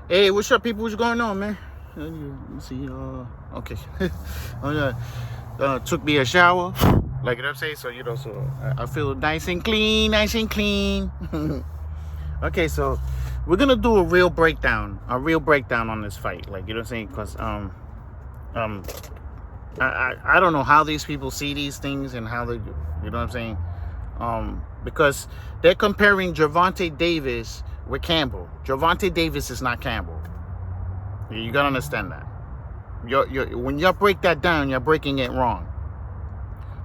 Hey, what's up, people? What's going on, man? Let me see. Okay. Took me a shower, like I'm saying. So so I feel nice and clean, nice and clean. Okay, so we're gonna do a real breakdown on this fight, like what I'm saying, because um, I don't know how these people see these things and how they, what I'm saying, because they're comparing Gervonta Davis with Campbell. Gervonta Davis is not Campbell. You gotta understand that. When you break that down, you're breaking it wrong.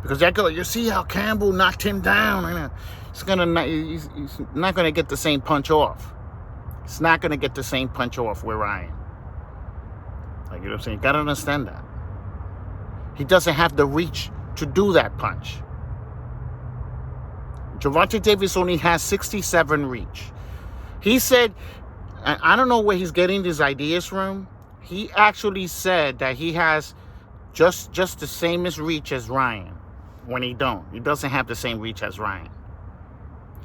Because you see how Campbell knocked him down. He's not gonna get the same punch off. It's not gonna get the same punch off with Ryan. Like, you know what I'm saying? You gotta understand that. He doesn't have the reach to do that punch. Gervonta Davis only has 67 reach. He said, I don't know where he's getting these ideas from. He actually said that he has just the same as reach as Ryan, when he doesn't have the same reach as Ryan.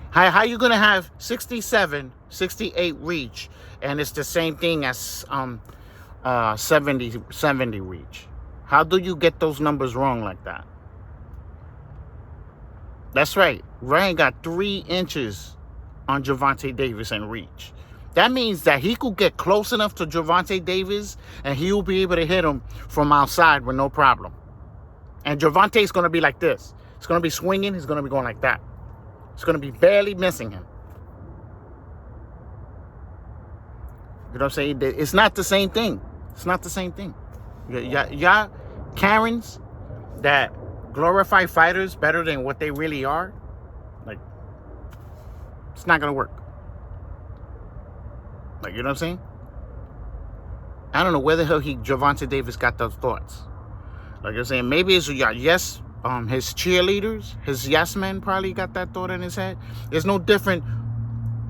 How you gonna have 67, 68 reach and it's the same thing as 70 reach? How do you get those numbers wrong like that? That's right. Ryan got 3 inches on Gervonta Davis in reach. That means that he could get close enough to Gervonta Davis and he will be able to hit him from outside with no problem. And Gervonta's going to be like this. It's going to be swinging. He's going to be going like that. It's going to be barely missing him. You know what I'm saying? It's not the same thing. It's not the same thing. Y'all Karens that glorify fighters better than what they really are, like, it's not going to work. Like, you know what I'm saying? I don't know where the hell Gervonta Davis got those thoughts. Like I'm saying, maybe it's his cheerleaders, his yes men probably got that thought in his head. It's no different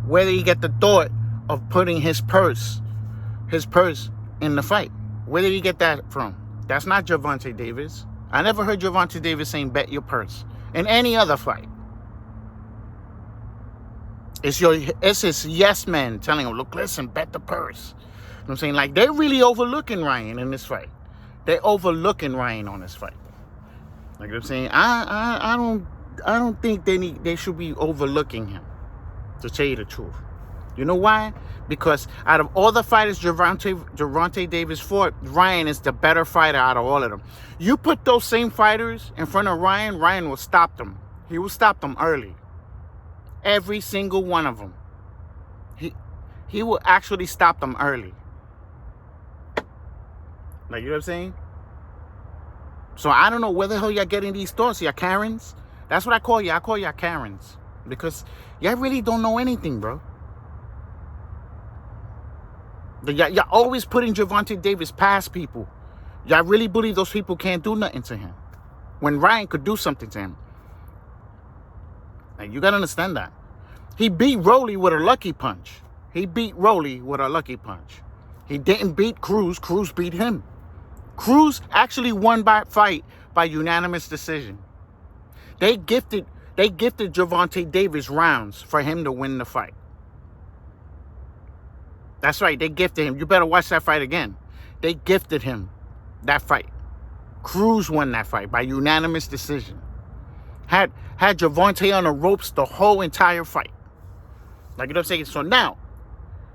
whether he get the thought of putting his purse in the fight. Where did he get that from? That's not Gervonta Davis. I never heard Gervonta Davis saying bet your purse in any other fight. It's his yes men telling him, look, listen, bet the purse. You know what I'm saying? Like, they're really overlooking Ryan in this fight. They're overlooking Ryan on this fight. Like I'm saying, I don't think they should be overlooking him, to tell you the truth. You know why? Because out of all the fighters Gervonta Davis fought, Ryan is the better fighter out of all of them. You put those same fighters in front of Ryan, Ryan will stop them. He will stop them early. Every single one of them. He will actually stop them early. Like, you know what I'm saying? So I don't know where the hell y'all getting these thoughts. Y'all Karens? That's what I call you. I call y'all Karens. Because y'all really don't know anything, bro. Y'all always putting Gervonta Davis past people. Y'all really believe those people can't do nothing to him, when Ryan could do something to him. Like, you got to understand that. He beat Rolly with a lucky punch. He didn't beat Cruz. Cruz beat him. Cruz actually won by fight by unanimous decision. They gifted Gervonta Davis rounds for him to win the fight. That's right. They gifted him. You better watch that fight again. They gifted him that fight. Cruz won that fight by unanimous decision. Had Gervonta on the ropes the whole entire fight. Like, you know what I'm saying? So now,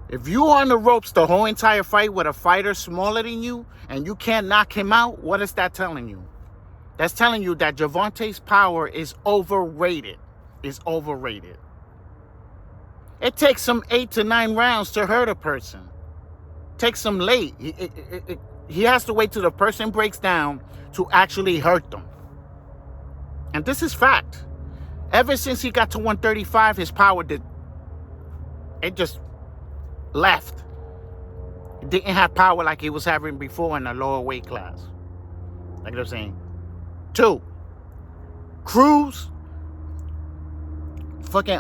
if you're on the ropes the whole entire fight with a fighter smaller than you and you can't knock him out, what is that telling you? That's telling you that Gervonta's power is overrated. It takes some 8 to 9 rounds to hurt a person. Takes them late. He has to wait till the person breaks down to actually hurt them. And this is fact. Ever since he got to 135, his power just left. He didn't have power like he was having before in the lower weight class. Like I'm saying. 2, Cruz, fucking,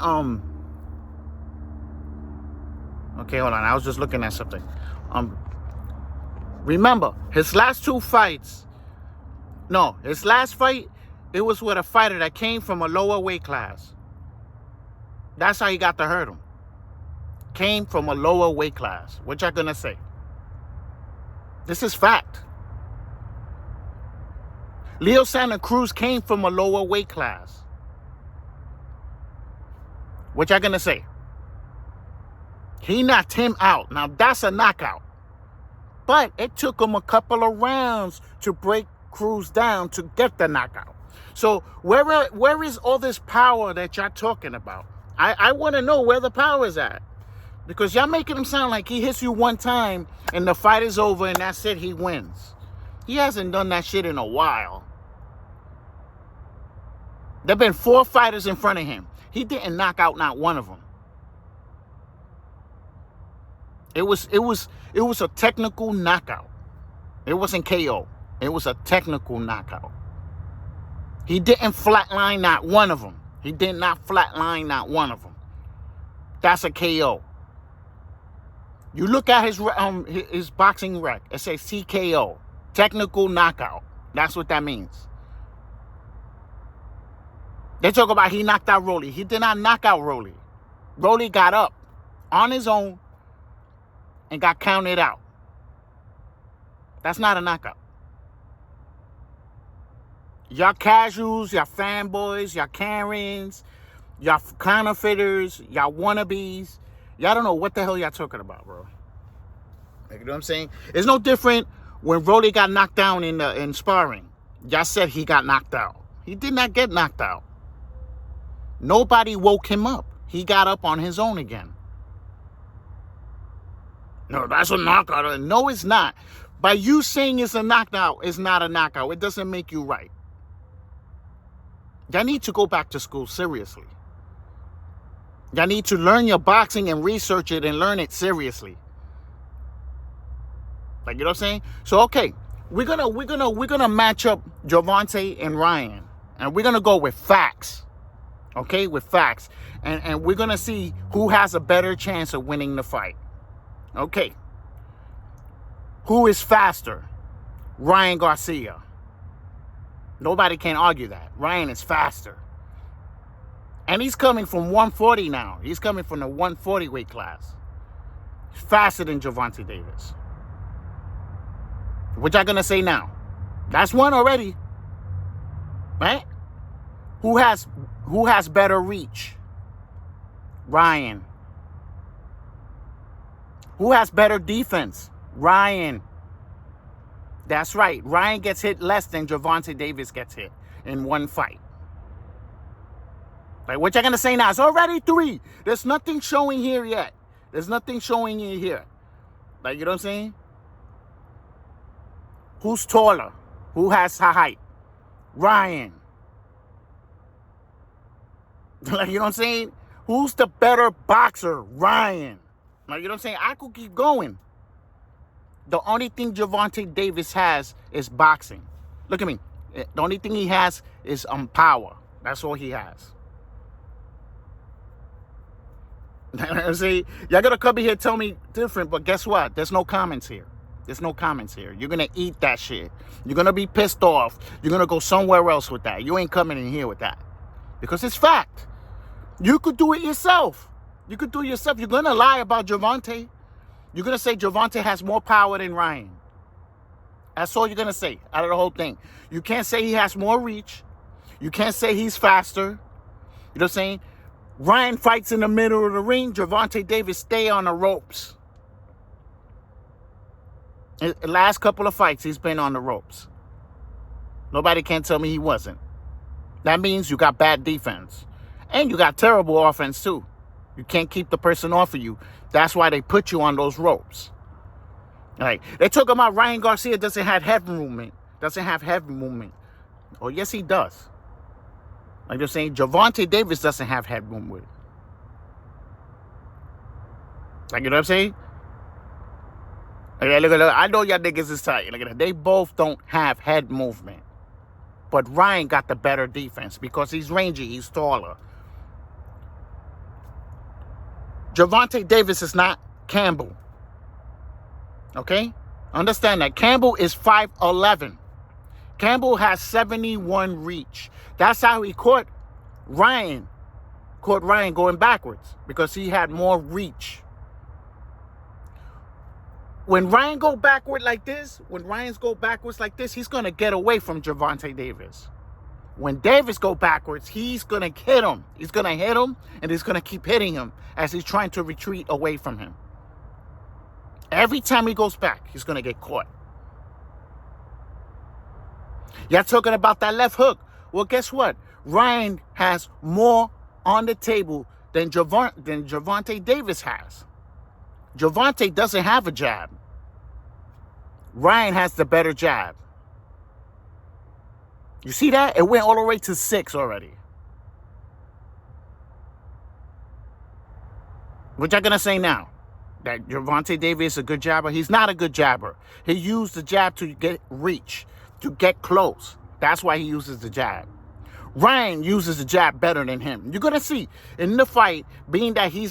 okay, hold on. I was just looking at something. Remember, his last 2 fights, his last fight, it was with a fighter that came from a lower weight class. That's how he got to hurt him. came from a lower weight class. What y'all gonna say? This is fact. Leo Santa Cruz came from a lower weight class. What y'all gonna say? He knocked him out. Now that's a knockout. But it took him a couple of rounds to break Cruz down to get the knockout. So where is all this power that y'all talking about? I want to know where the power is at. Because y'all making him sound like he hits you one time and the fight is over and that's it, he wins. He hasn't done that shit in a while. There have been 4 fighters in front of him. He didn't knock out not one of them. It was a technical knockout. It wasn't KO. It was a technical knockout. He didn't flatline not one of them. He did not flatline not one of them. That's a KO. You look at his boxing rec. It says TKO, technical knockout. That's what that means. They talk about he knocked out Rolly. He did not knock out Rolly. Rolly got up on his own and got counted out. That's not a knockout. Y'all casuals, y'all fanboys, y'all Karens, y'all counterfeiters, y'all wannabes. Y'all don't know what the hell y'all talking about, bro. You know what I'm saying? It's no different when Rolly got knocked down in sparring. Y'all said he got knocked out. He did not get knocked out. Nobody woke him up. He got up on his own again. No, that's a knockout. No, it's not. By you saying it's a knockout, it's not a knockout. It doesn't make you right. Y'all need to go back to school, seriously. Y'all need to learn your boxing and research it and learn it seriously. Like, you know what I'm saying? So, okay, we're gonna match up Gervonta and Ryan, and we're gonna go with facts. Okay, with facts, and we're gonna see who has a better chance of winning the fight. Okay, who is faster? Ryan Garcia. Nobody can argue that. Ryan is faster. And he's coming from 140 now. He's coming from the 140 weight class. He's faster than Gervonta Davis. What y'all gonna say now? That's one already. Right? Who has better reach? Ryan. Who has better defense? Ryan. That's right. Ryan gets hit less than Gervonta Davis gets hit in one fight. Like, what y'all gonna say now? It's already 3. There's nothing showing here yet. There's nothing showing in here. Like, you know what I'm saying? Who's taller? Who has high height? Ryan. Like, you know what I'm saying? Who's the better boxer? Ryan. Like, you know what I'm saying? I could keep going. The only thing Gervonta Davis has is boxing. Look at me. The only thing he has is power. That's all he has. See, y'all gonna come in here and tell me different, but guess what? There's no comments here. There's no comments here. You're gonna eat that shit. You're gonna be pissed off. You're gonna go somewhere else with that. You ain't coming in here with that. Because it's fact. You could do it yourself. You could do it yourself. You're gonna lie about Gervonta. You're gonna say Gervonta has more power than Ryan. That's all you're gonna say out of the whole thing. You can't say he has more reach. You can't say he's faster. You know what I'm saying? Ryan fights in the middle of the ring. Gervonta Davis stay on the ropes. The last couple of fights, he's been on the ropes. Nobody can tell me he wasn't. That means you got bad defense. And you got terrible offense, too. You can't keep the person off of you. That's why they put you on those ropes. Like, they talk about Ryan Garcia doesn't have head movement. Oh, yes, he does. Like they're saying, Gervonta Davis doesn't have head movement. Like, you know what I'm saying? Like, look, I know y'all niggas is tight. Look at that. They both don't have head movement. But Ryan got the better defense because he's rangy, he's taller. Gervonta Davis is not Campbell. Okay? Understand that. Campbell is 5'11". Campbell has 71 reach. That's how he caught Ryan. Caught Ryan going backwards because he had more reach. When Ryan go backward like this, he's going to get away from Gervonta Davis. When Davis go backwards, he's going to hit him. He's going to hit him, and he's going to keep hitting him as he's trying to retreat away from him. Every time he goes back, he's going to get caught. Y'all talking about that left hook. Well, guess what? Ryan has more on the table than Gervonta Davis has. Gervonta doesn't have a jab. Ryan has the better jab. You see that? It went all the way to 6 already. What y'all gonna say now? That Gervonta Davis is a good jabber? He's not a good jabber. He used the jab to get reach, to get close. That's why he uses the jab. Ryan uses the jab better than him. You're gonna see in the fight, being that he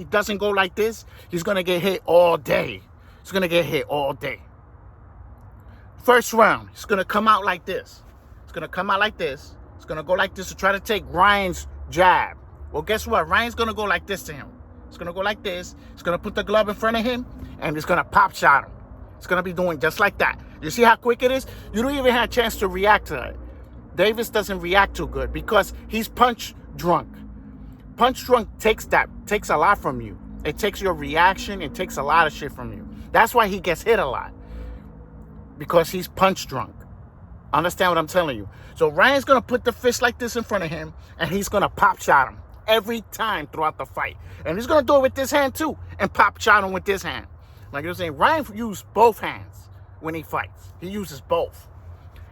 doesn't go like this, he's gonna get hit all day. He's gonna get hit all day. First round, he's gonna come out like this. It's gonna come out like this. It's gonna go like this to try to take Ryan's jab. Well, guess what? Ryan's gonna go like this to him. It's gonna go like this. It's gonna put the glove in front of him, and it's gonna pop shot him. It's gonna be doing just like that. You see how quick it is? You don't even have a chance to react to it. Davis doesn't react too good because he's punch drunk. Punch drunk takes a lot from you. It takes your reaction. It takes a lot of shit from you. That's why he gets hit a lot, because he's punch drunk. Understand what I'm telling you? So Ryan's going to put the fist like this in front of him, and he's going to pop shot him every time throughout the fight. And he's going to do it with this hand too, and pop shot him with this hand. Like you're saying, Ryan uses both hands when he fights. He uses both.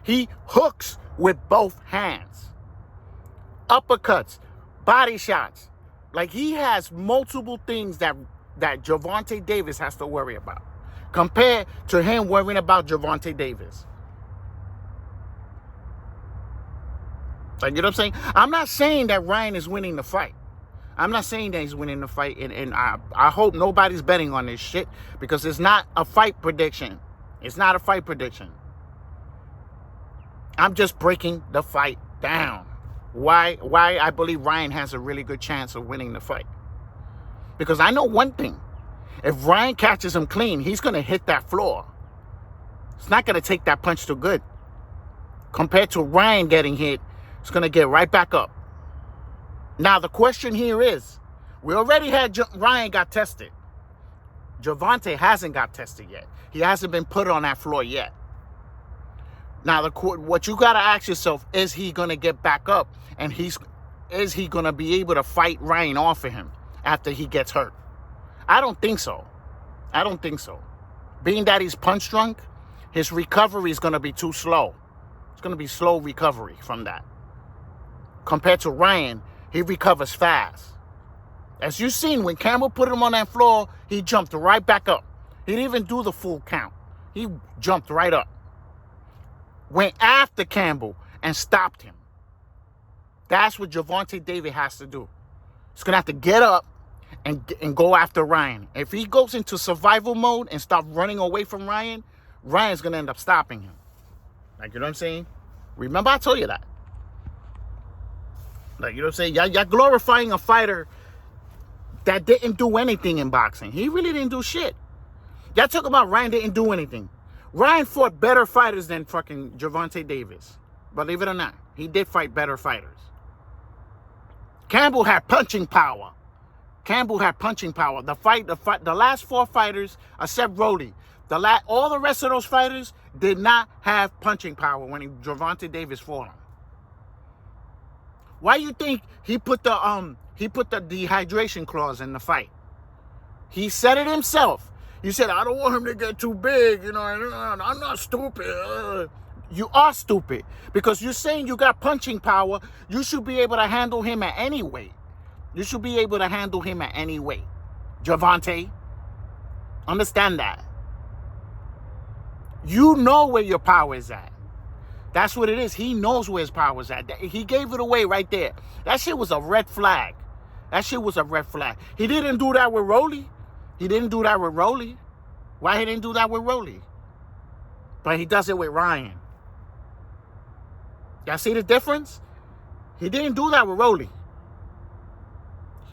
He hooks with both hands. Uppercuts, body shots. Like, he has multiple things that Gervonta Davis has to worry about, compared to him worrying about Gervonta Davis. Like, you know what I'm saying? I'm not saying that Ryan is winning the fight. I'm not saying that he's winning the fight, and I hope nobody's betting on this shit, because it's not a fight prediction. It's not a fight prediction. I'm just breaking the fight down. Why I believe Ryan has a really good chance of winning the fight. Because I know one thing. If Ryan catches him clean, he's going to hit that floor. It's not going to take that punch too good. Compared to Ryan getting hit, it's going to get right back up. Now, the question here is, we already had Ryan got tested. Gervonta hasn't got tested yet. He hasn't been put on that floor yet. Now, what you got to ask yourself, is he going to get back up? And is he going to be able to fight Ryan off of him after he gets hurt? I don't think so. I don't think so. Being that he's punch drunk, his recovery is going to be too slow. It's going to be slow recovery from that. Compared to Ryan, he recovers fast. As you've seen, when Campbell put him on that floor, he jumped right back up. He didn't even do the full count. He jumped right up. Went after Campbell and stopped him. That's what Gervonta Davis has to do. He's going to have to get up and go after Ryan. If he goes into survival mode and starts running away from Ryan, Ryan's going to end up stopping him. Like, you know what I'm saying? Remember, I told you that. Like, you know what I'm saying? Y'all glorifying a fighter that didn't do anything in boxing. He really didn't do shit. Y'all talk about Ryan didn't do anything. Ryan fought better fighters than fucking Gervonta Davis. Believe it or not, he did fight better fighters. Campbell had punching power. The last 4 fighters, except Rolly, all the rest of those fighters did not have punching power when Gervonta Davis fought him. Why you think he put the dehydration clause in the fight? He said it himself. He said, I don't want him to get too big, you know, I'm not stupid. You are stupid, because you're saying you got punching power. You should be able to handle him at any weight. Gervonta, understand that. You know where your power is at. That's what it is. He knows where his power is at. He gave it away right there. That shit was a red flag. He didn't do that with Rolly. Why he didn't do that with Rolly? But he does it with Ryan. Y'all see the difference? He didn't do that with Rolly.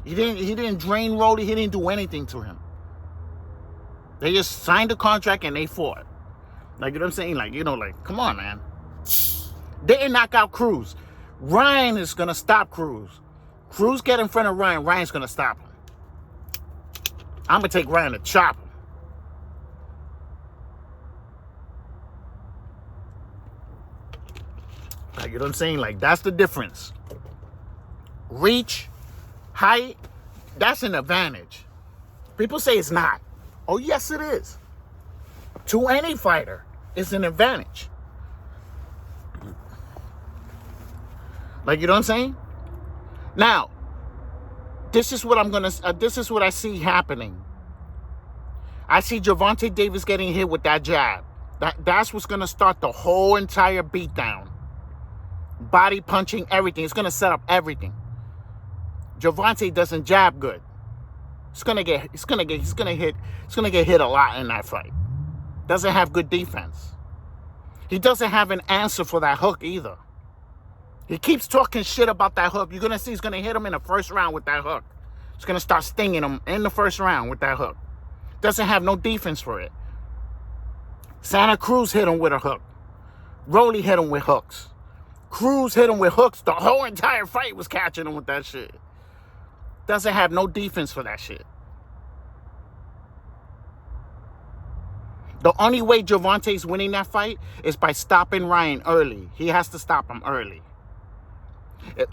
He didn't drain Rolly. He didn't do anything to him. They just signed the contract and they fought. Like, you know what I'm saying? Like, like, come on, man. They didn't knock out Cruz. Ryan is going to stop Cruz. Cruz get in front of Ryan. Ryan's going to stop him. I'm going to take Ryan to chop him. Like, you know what I'm saying? Like, that's the difference. Reach, height, that's an advantage. People say it's not. Oh, yes, it is. To any fighter, it's an advantage. Like, you know what I'm saying? Now, this is what I see happening. I see Gervonta Davis getting hit with that jab. That's what's going to start the whole entire beatdown. Body punching, everything. It's going to set up everything. Gervonta doesn't jab good. He's gonna get hit a lot in that fight. Doesn't have good defense. He doesn't have an answer for that hook either. He keeps talking shit about that hook. You're gonna see he's gonna hit him in the first round with that hook. He's gonna start stinging him in the first round with that hook. Doesn't have no defense for it. Santa Cruz hit him with a hook. Rolly hit him with hooks. Cruz hit him with hooks. The whole entire fight was catching him with that shit. Doesn't have no defense for that shit. The only way Gervonta's winning that fight is by stopping Ryan early. He has to stop him early.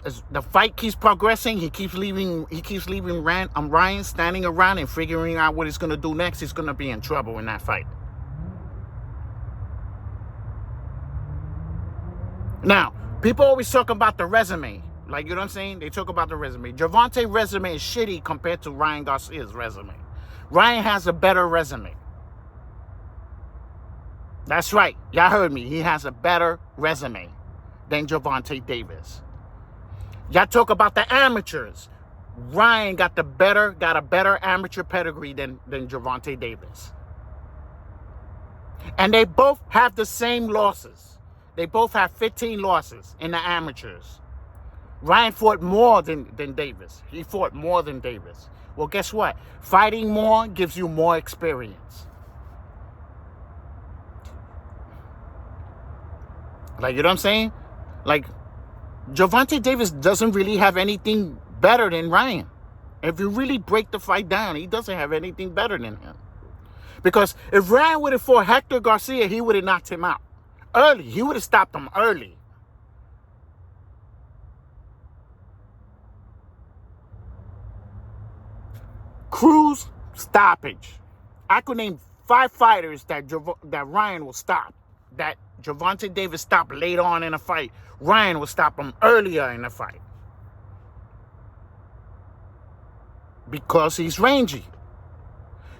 As the fight keeps progressing, he keeps leaving Ryan standing around and figuring out what he's gonna do next. He's gonna be in trouble in that fight. Now, people always talk about the resume. Like, you know what I'm saying? They talk about the resume. Gervonta's resume is shitty compared to Ryan Garcia's resume. Ryan has a better resume. That's right. Y'all heard me. He has a better resume than Gervonta Davis. Y'all talk about the amateurs. Ryan got a better amateur pedigree than Gervonta Davis. And they both have the same losses. They both have 15 losses in the amateurs. Ryan fought more than Davis. He fought more than Davis. Well, guess what? Fighting more gives you more experience. Like, you know what I'm saying? Like, Gervonta Davis doesn't really have anything better than Ryan. If you really break the fight down, he doesn't have anything better than him. Because if Ryan would have fought Hector Garcia, he would have knocked him out early. He would have stopped him early. Cruz, stoppage. I could name 5 fighters that Ryan will stop. That Gervonta Davis stopped later on in a fight. Ryan will stop him earlier in the fight. Because he's rangy.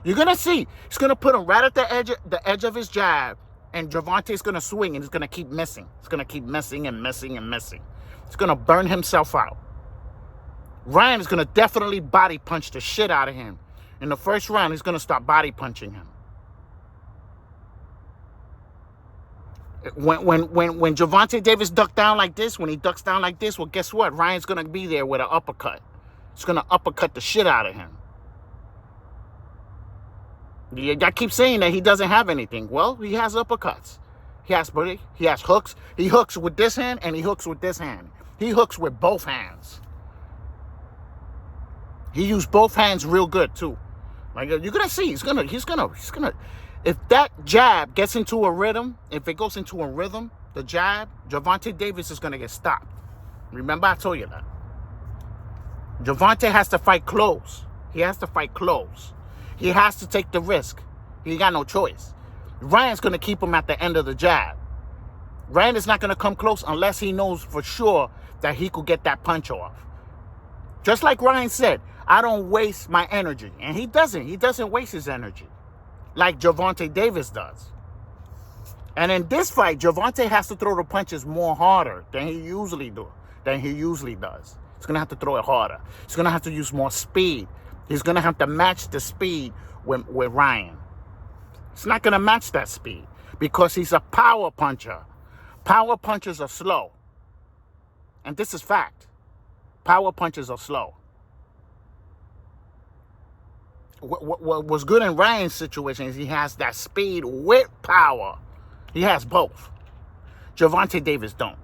You're going to see. He's going to put him right at the edge of his jab. And Gervonta's going to swing and he's going to keep missing. He's going to keep missing and missing and missing. He's going to burn himself out. Ryan is going to definitely body punch the shit out of him. In the first round, he's going to start body punching him. When Gervonta Davis ducks down like this, well, guess what? Ryan's going to be there with an uppercut. He's going to uppercut the shit out of him. I keep saying that he doesn't have anything. Well, he has uppercuts. He has hooks. He hooks with this hand and he hooks with this hand. He hooks with both hands. He used both hands real good too. Like, you're gonna see, he's gonna. If that jab gets into a rhythm, if it goes into a rhythm, the jab, Gervonta Davis is gonna get stopped. Remember, I told you that. Gervonta has to fight close. He has to fight close. He has to take the risk. He got no choice. Ryan's gonna keep him at the end of the jab. Ryan is not gonna come close unless he knows for sure that he could get that punch off. Just like Ryan said, I don't waste my energy. And he doesn't. He doesn't waste his energy like Gervonta Davis does. And in this fight, Gervonta has to throw the punches more harder than he usually does. He's going to have to throw it harder. He's going to have to use more speed. He's going to have to match the speed with Ryan. He's not going to match that speed because he's a power puncher. Power punchers are slow. And this is fact. Power punches are slow. what was good in Ryan's situation is he has that speed with power. He has both. Gervonta Davis don't.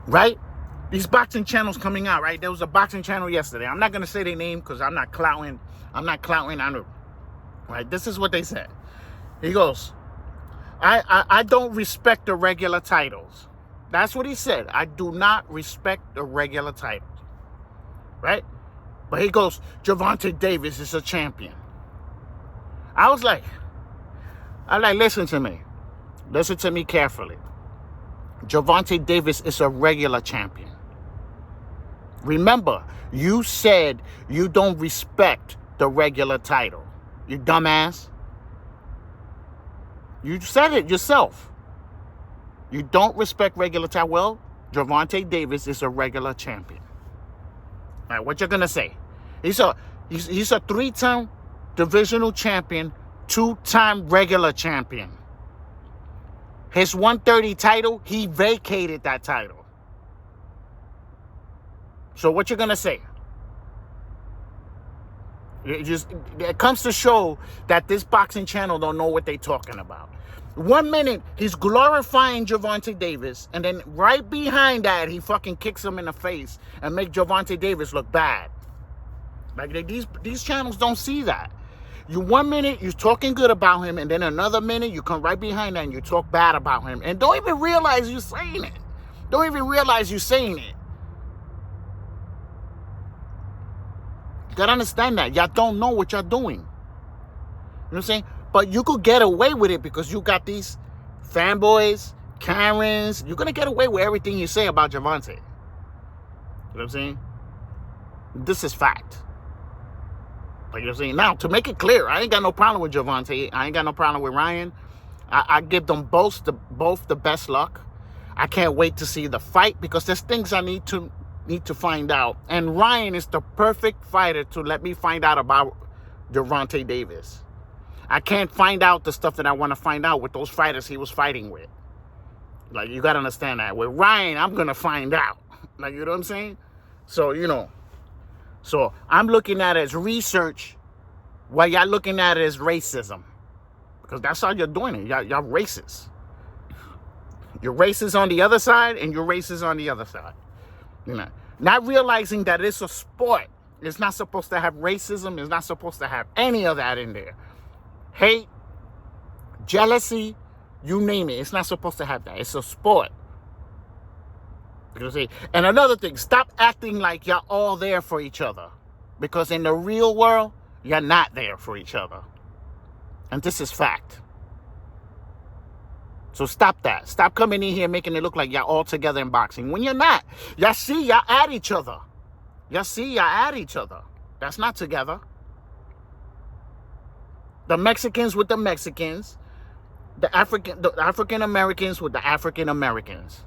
Right? These boxing channels coming out, right? There was a boxing channel yesterday. I'm not going to say their name because I'm not clouting. I don't. Right? This is what they said. He goes, I don't respect the regular titles. That's what he said. I do not respect the regular titles. Right? But he goes, Gervonta Davis is a champion. I was like, listen to me. Listen to me carefully. Gervonta Davis is a regular champion. Remember, you said you don't respect the regular title. You dumbass. You said it yourself. You don't respect regular title. Well, Gervonta Davis is a regular champion. All right, what you're gonna say? He's a 3-time divisional champion, 2-time regular champion. His 130 title, he vacated that title. So what you gonna say? It comes to show that this boxing channel don't know what they talking about. 1 minute, he's glorifying Gervonta Davis, and then right behind that, he fucking kicks him in the face and make Gervonta Davis look bad. Like, these channels don't see that. 1 minute, you're talking good about him, and then another minute, you come right behind that and you talk bad about him, and don't even realize you're saying it. Don't even realize you're saying it. You gotta understand that. Y'all don't know what y'all doing. You know what I'm saying? But you could get away with it because you got these fanboys, Karens. You're gonna get away with everything you say about Gervonta. You know what I'm saying? This is fact. Like, you know what I'm saying? Now, to make it clear, I ain't got no problem with Gervonta. I ain't got no problem with Ryan. I give them both the best luck. I can't wait to see the fight because there's things I need to find out. And Ryan is the perfect fighter to let me find out about Gervonta Davis. I can't find out the stuff that I want to find out with those fighters he was fighting with. Like, you got to understand that. With Ryan, I'm going to find out. Like, you know what I'm saying? So, you know. So, I'm looking at it as research while y'all looking at it as racism. Because that's how you're doing it. Y'all racist. You're racist on the other side and you're racist on the other side. You know, not realizing that it's a sport. It's not supposed to have racism. It's not supposed to have any of that in there. Hate, jealousy, you name it. It's not supposed to have that. It's a sport. You know what I'm saying? And another thing, stop acting like you're all there for each other. Because in the real world, you're not there for each other. And this is fact. So stop that. Stop coming in here making it look like y'all all together in boxing. When you're not. Y'all see, y'all at each other. Y'all see, y'all at each other. That's not together. The Mexicans with the Mexicans. The African Americans with the African Americans.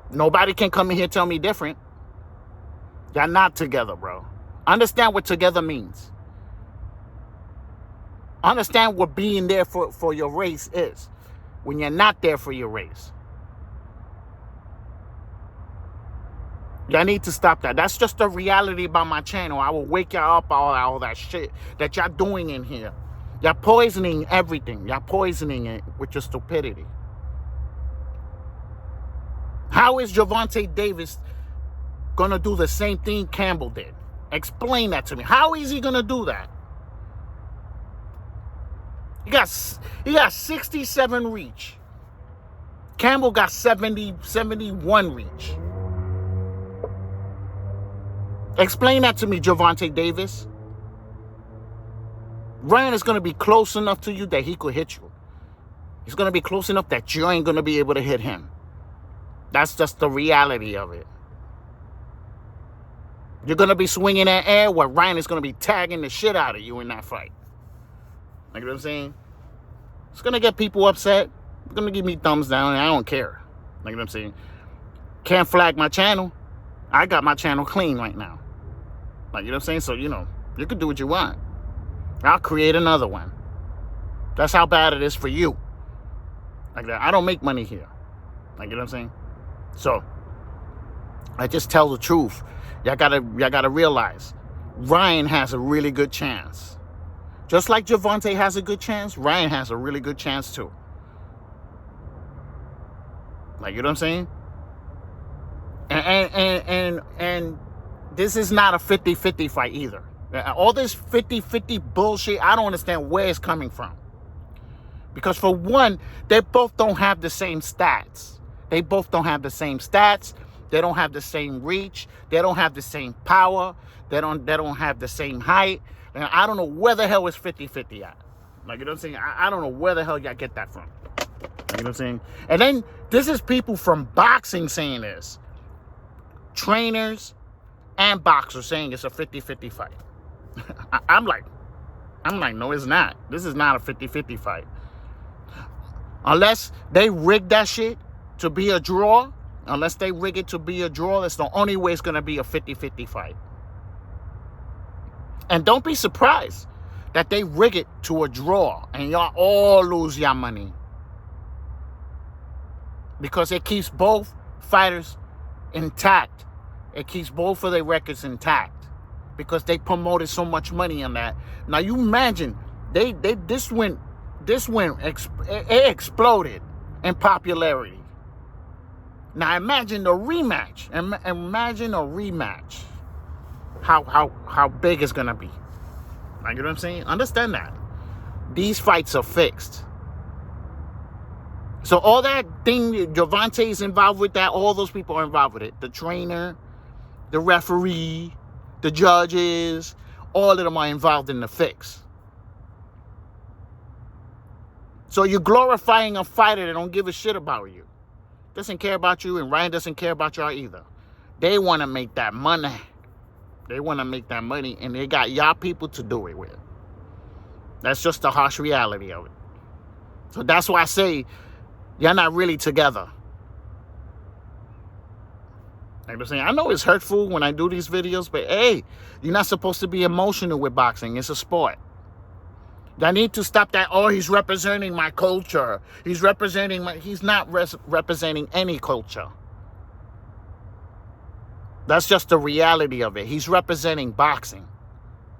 Nobody can come in here and tell me different. Y'all not together, bro. Understand what together means. Understand what being there for your race is when you're not there for your race. Y'all need to stop that. That's just the reality about my channel. I will wake y'all up all that shit that y'all doing in here. Y'all poisoning everything. Y'all poisoning it with your stupidity. How is Gervonta Davis going to do the same thing Campbell did? Explain that to me. How is he going to do that? He got 67 reach. Campbell got 71 reach. Explain that to me, Gervonta Davis. Ryan is going to be close enough to you that he could hit you. He's going to be close enough that you ain't going to be able to hit him. That's just the reality of it. You're going to be swinging that air where Ryan is going to be tagging the shit out of you in that fight. Like, you know what I'm saying? It's going to get people upset. It's going to give me thumbs down, and I don't care. Like, you know what I'm saying? Can't flag my channel. I got my channel clean right now. Like, you know what I'm saying? So, you know, you can do what you want. I'll create another one. That's how bad it is for you. Like that. I don't make money here. Like, you know what I'm saying? So I just tell the truth. Y'all gotta realize Ryan has a really good chance. Just like Gervonta has a good chance, Ryan has a really good chance too. Like, you know what I'm saying? And this is not a 50-50 fight either. All this 50-50 bullshit, I don't understand where it's coming from. Because for one, they both don't have the same stats. They both don't have the same stats. They don't have the same reach. They don't have the same power. They don't have the same height. And I don't know where the hell is 50-50 at. Like, you know what I'm saying? I don't know where the hell y'all get that from. You know what I'm saying? And then this is people from boxing saying this. Trainers and boxers saying it's a 50-50 fight. I'm like, no, it's not. This is not a 50-50 fight. Unless they rig that shit to be a draw, that's the only way it's going to be a 50-50 fight. And don't be surprised that they rig it to a draw and y'all all lose your money. Because it keeps both fighters intact. It keeps both of their records intact. Because they promoted so much money on that. Now you imagine, this exploded in popularity. Now imagine the rematch. Imagine a rematch. How big it's gonna be. Like, you know what I'm saying? Understand that. These fights are fixed. So all that thing, Gervonta is involved with that, all those people are involved with it. The trainer, the referee, the judges, all of them are involved in the fix. So you're glorifying a fighter that don't give a shit about you. Doesn't care about you, and Ryan doesn't care about y'all either. They want to make that money. They want to make that money, and they got y'all people to do it with. That's just the harsh reality of it. So that's why I say, y'all not really together. Like I'm saying, I know it's hurtful when I do these videos, but hey, you're not supposed to be emotional with boxing. It's a sport. I need to stop that. Oh, he's representing my culture. He's not representing any culture. That's just the reality of it. He's representing boxing.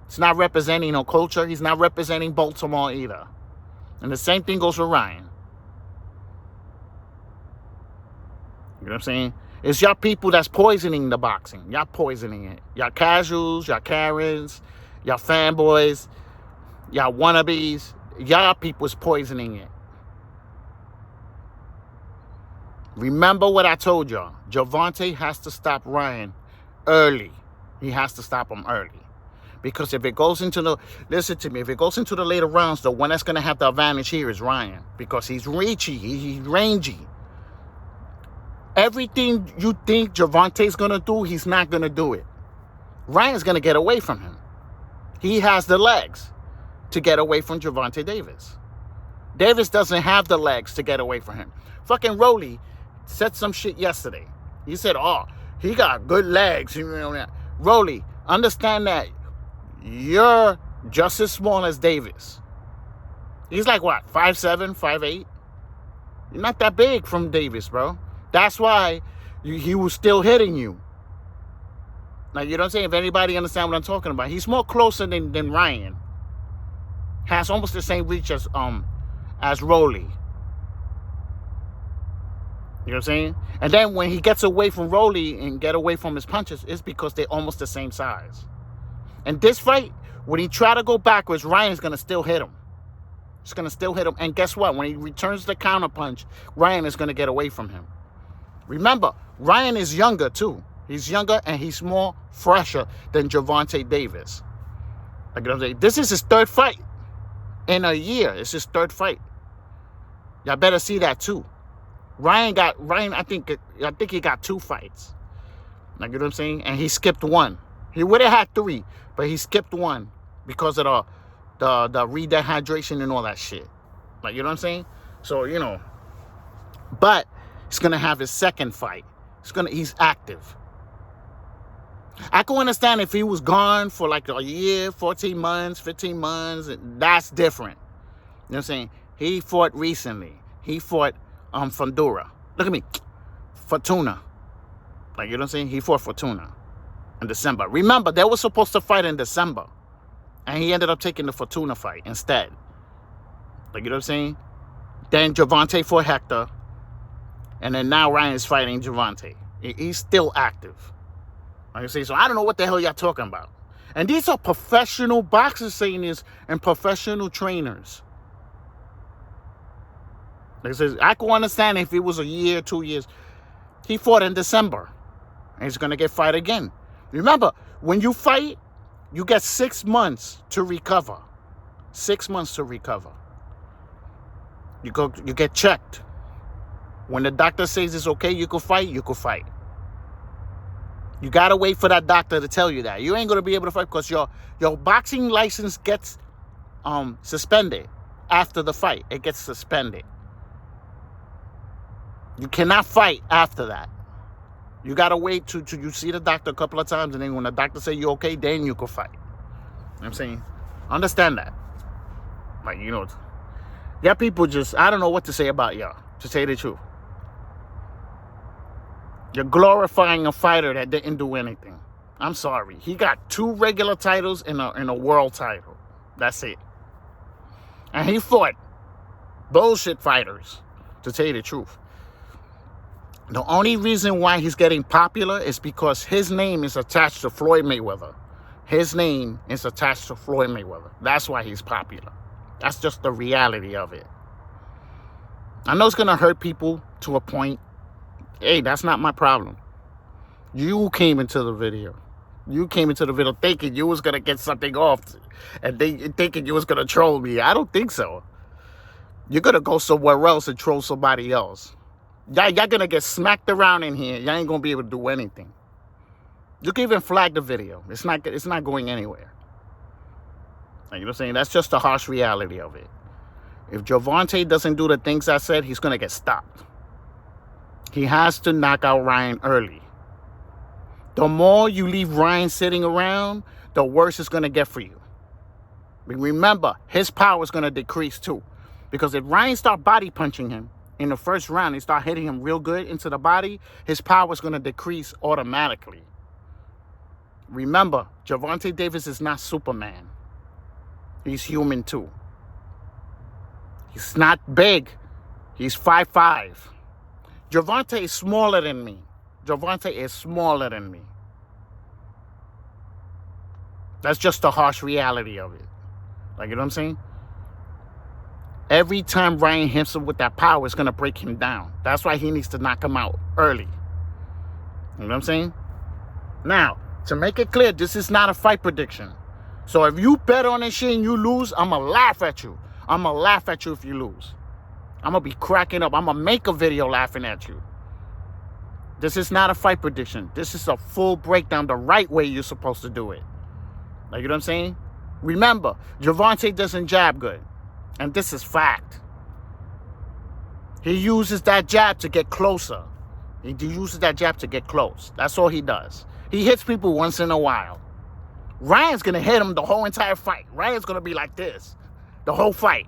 It's not representing no culture. He's not representing Baltimore either. And the same thing goes for Ryan. You know what I'm saying? It's y'all people that's poisoning the boxing. Y'all poisoning it. Y'all casuals, y'all Karens, y'all fanboys, y'all wannabes. Y'all people's poisoning it. Remember what I told y'all. Gervonta has to stop Ryan early. He has to stop him early. Because if it goes into the, listen to me, if it goes into the later rounds, the one that's going to have the advantage here is Ryan. Because he's reachy, he's rangy. Everything you think Gervonta's going to do, he's not going to do it. Ryan's going to get away from him. He has the legs to get away from Gervonta Davis. Davis doesn't have the legs to get away from him. Fucking Rolly said some shit yesterday. He said, oh, he got good legs. Rolly, understand that you're just as small as Davis. He's like, what, 5'7", 5'8"? You're not that big from Davis, bro. That's why he was still hitting you. Like, you know what I'm saying? If anybody understand what I'm talking about. He's more closer than Ryan. Has almost the same reach as Rolly. You know what I'm saying? And then when he gets away from Rolly and get away from his punches, it's because they're almost the same size. And this fight, when he try to go backwards, Ryan's going to still hit him. He's going to still hit him. And guess what? When he returns the counter punch, Ryan is going to get away from him. Remember, Ryan is younger too. He's younger and he's more fresher than Gervonta Davis. Like, you know what I'm saying? This is his third fight in a year. It's his third fight. Y'all better see that too. Ryan, I think he got 2 fights. Like, you know what I'm saying? And he skipped one. He would have had 3, but he skipped one because of the redehydration and all that shit. Like, you know what I'm saying? So, you know, but he's gonna have his second fight. He's active. I can understand if he was gone for like a year, 14 months, 15 months, that's different. You know what I'm saying? He fought recently. he fought Fundura. Look at me. Fortuna. Like, you know what I'm saying? He fought Fortuna in December. Remember, they were supposed to fight in December. And he ended up taking the Fortuna fight instead. Like, you know what I'm saying? Then Gervonta fought Hector. And then now Ryan is fighting Gervonta. He's still active. Like I say, so I don't know what the hell y'all talking about. And these are professional boxers saying this and professional trainers. Like I said, I can understand if it was a year, 2 years. He fought in December. And he's going to get fight again. Remember, when you fight, you get 6 months to recover. 6 months to recover. You get checked. When the doctor says it's okay, you can fight, you can fight. You got to wait for that doctor to tell you that. You ain't going to be able to fight because your boxing license gets suspended after the fight. It gets suspended. You cannot fight after that. You got to wait till you see the doctor a couple of times, and then when the doctor say you're okay, then you can fight. You know what I'm saying? Understand that. Like, you know, yeah, people just, I don't know what to say about y'all, to say the truth. You're glorifying a fighter that didn't do anything. I'm sorry. He got 2 regular titles and a world title. That's it. And he fought bullshit fighters, to tell you the truth. The only reason why he's getting popular is because his name is attached to Floyd Mayweather. His name is attached to Floyd Mayweather. That's why he's popular. That's just the reality of it. I know it's going to hurt people to a point. Hey, that's not my problem. You came into the video. You came into the video thinking you was going to get something off. And thinking you was going to troll me. I don't think so. You're going to go somewhere else and troll somebody else. Y'all going to get smacked around in here. Y'all ain't going to be able to do anything. You can even flag the video. It's not going anywhere. You know what I'm saying? That's just the harsh reality of it. If Gervonta doesn't do the things I said, he's going to get stopped. He has to knock out Ryan early. The more you leave Ryan sitting around, the worse it's going to get for you. But remember, his power is going to decrease too. Because if Ryan start body punching him in the first round, he start hitting him real good into the body, his power is going to decrease automatically. Remember, Gervonta Davis is not Superman. He's human too. He's not big. He's 5'5". Gervonta is smaller than me. Gervonta is smaller than me. That's just the harsh reality of it. Like, you know what I'm saying? Every time Ryan hits him with that power, it's going to break him down. That's why he needs to knock him out early. You know what I'm saying? Now, to make it clear, this is not a fight prediction. So if you bet on this shit and you lose, I'm going to laugh at you. I'm going to laugh at you if you lose. I'm going to be cracking up. I'm going to make a video laughing at you. This is not a fight prediction. This is a full breakdown, the right way you're supposed to do it. Like, you know what I'm saying? Remember, Gervonta doesn't jab good. And this is fact. He uses that jab to get closer. He uses that jab to get close. That's all he does. He hits people once in a while. Ryan's going to hit him the whole entire fight. Ryan's going to be like this the whole fight.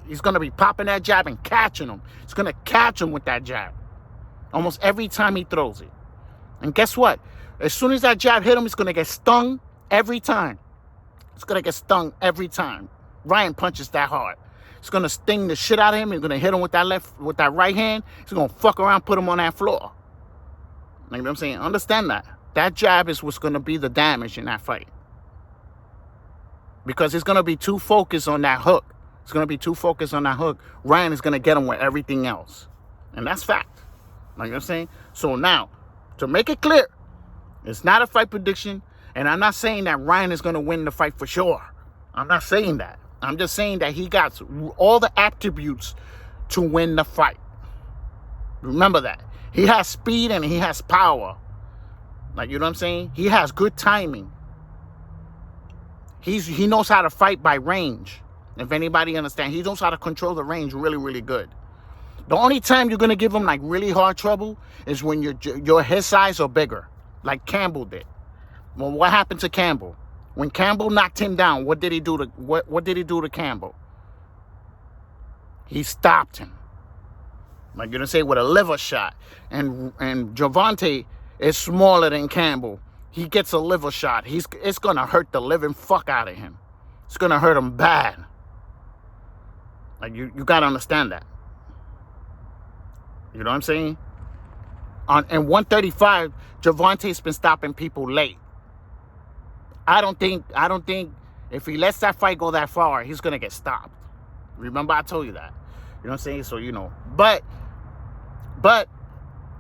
He's going to be popping that jab and catching him. He's going to catch him with that jab. Almost every time he throws it. And guess what? As soon as that jab hit him, he's going to get stung every time. He's going to get stung every time. Ryan punches that hard. It's going to sting the shit out of him. He's going to hit him with that right hand. He's going to fuck around, put him on that floor. You know what I'm saying? Understand that. That jab is what's going to be the damage in that fight. Because he's going to be too focused on that hook. It's going to be too focused on that hook. Ryan is going to get him with everything else. And that's fact. Like I'm saying? So now, to make it clear, it's not a fight prediction. And I'm not saying that Ryan is going to win the fight for sure. I'm not saying that. I'm just saying that he got all the attributes to win the fight. Remember that. He has speed and he has power. Like, you know what I'm saying? He has good timing. He knows how to fight by range. If anybody understands, he knows how to control the range really, really good. The only time you're going to give him like really hard trouble is when you're his size or bigger, like Campbell did. Well, what happened to Campbell? When Campbell knocked him down, what did he do to Campbell? He stopped him. Like you're gonna say with a liver shot. And Gervonta is smaller than Campbell. He gets a liver shot. It's gonna hurt the living fuck out of him. It's gonna hurt him bad. Like you gotta understand that. You know what I'm saying? In 135, Gervonta's been stopping people late. I don't think if he lets that fight go that far, he's gonna get stopped. Remember I told you that. You know what I'm saying? So you know. But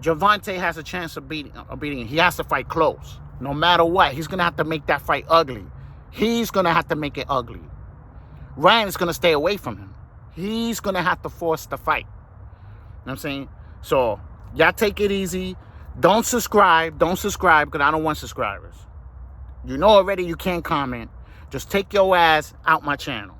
Gervonta has a chance of beating him. He has to fight close. No matter what, he's gonna have to make that fight ugly. He's gonna have to make it ugly. Ryan is gonna stay away from him. He's gonna have to force the fight. You know what I'm saying? So y'all take it easy. Don't subscribe because I don't want subscribers. You know already you can't comment. Just take your ass out my channel.